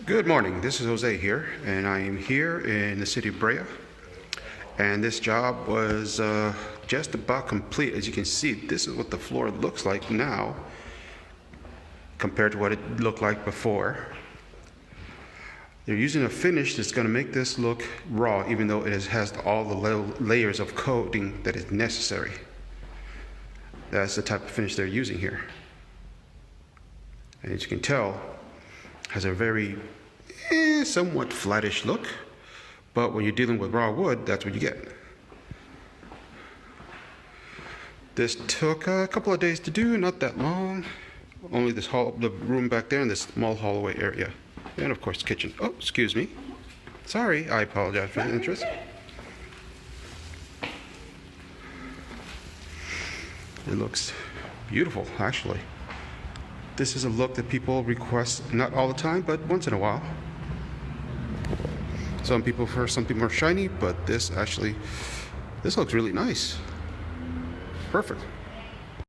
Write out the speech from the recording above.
Good morning, this is Jose here, and I am here in the city of Brea. And this job was just about complete. As you can see, this is what the floor looks like now compared to what it looked like before. They're using a finish that's going to make this look raw, even though it has all the layers of coating that is necessary. That's the type of finish they're using here. And as you can tell, has a very somewhat flattish look, but when you're dealing with raw wood, that's what you get. This took a couple of days to do, not that long. Only the room back there and this small hallway area. And of course, the kitchen. Oh, excuse me. Sorry, I apologize for the interest. It looks beautiful, actually. This is a look that people request, not all the time, but once in a while. Some people are shiny, but this looks really nice. Perfect.